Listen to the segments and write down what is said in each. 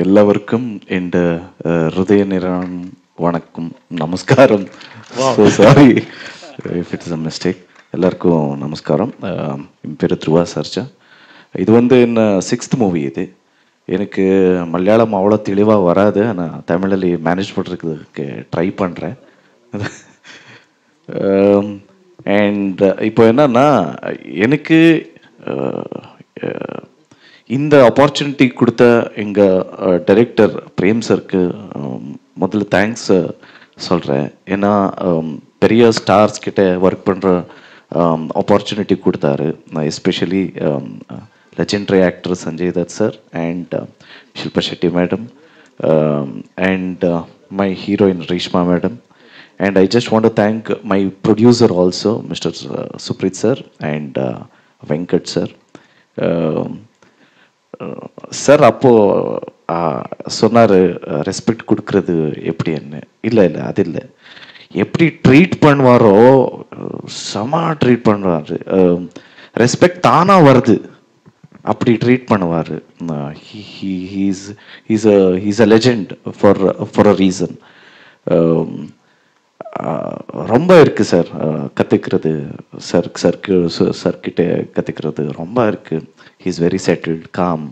எல்லாருக்கும் இந்த ஹிருதய நிறம் வணக்கம் நமஸ்காரம். So sorry if it's a mistake. எல்லாருக்கும் நமஸ்காரம். என் பேர் த்ருவா சர்ஜா. இது வந்து என்ன 6th மூவி. இது எனக்கு மலையாளம் அவ்வளோ தெளிவாக வராது. ஆனால் தமிழில் மேனேஜ் பண்ணுறதுக்கு ட்ரை பண்ணுறேன். அண்ட் இப்போ என்னன்னா எனக்கு இந்த ஆப்பர்ச்சுனிட்டி கொடுத்த எங்கள் டைரக்டர் பிரேம் சருக்கு முதல்ல தேங்க்ஸ் சொல்கிறேன். ஏன்னா பெரிய ஸ்டார்ஸ் கிட்ட ஒர்க் பண்ணுற ஆப்பர்ச்சுனிட்டி கொடுத்தாரு. Especially legendary actor Sanjay Dutt sir and Shilpa Shetty madam and my heroine Reshma madam. And I just want to thank my producer also, Mr. Suprit sir and Venkat sir. Sir அப்போது சொன்னார் respect கொடுக்குறது எப்படின்னு. இல்லை இல்லை அது இல்லை, எப்படி treat பண்ணுவாரோ செம ட்ரீட் பண்ணுவார். ரெஸ்பெக்ட் தானாக வருது, அப்படி ட்ரீட் பண்ணுவார். He's a legend for a reason. ரொம்ப இருக்குது சார் கற்றுக்கிறது. சர்க்கிட்ட கற்றுக்கிறது ரொம்ப இருக்குது. He is very settled, calm.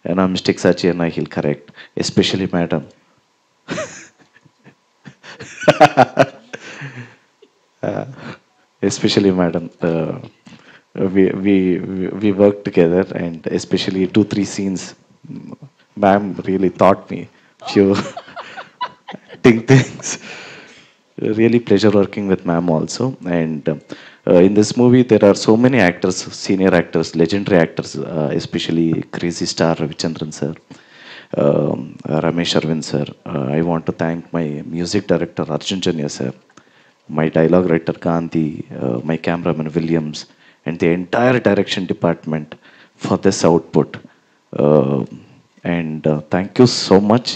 ஏன்னா மிஸ்டேக்ஸ் ஆச்சு என்ன he'll correct. Especially madam, especially madam, we worked together, and especially 2-3 scenes ma'am really taught me few things. Really pleasure working with ma'am also. And in this movie there are so many actors, senior actors, legendary actors, especially crazy star Ravichandran sir, Ramesh Arvind sir. I want to thank my music director Arjun Janya sir, my dialogue writer Gandhi, my cameraman Williams, and the entire direction department for this output. And thank you so much.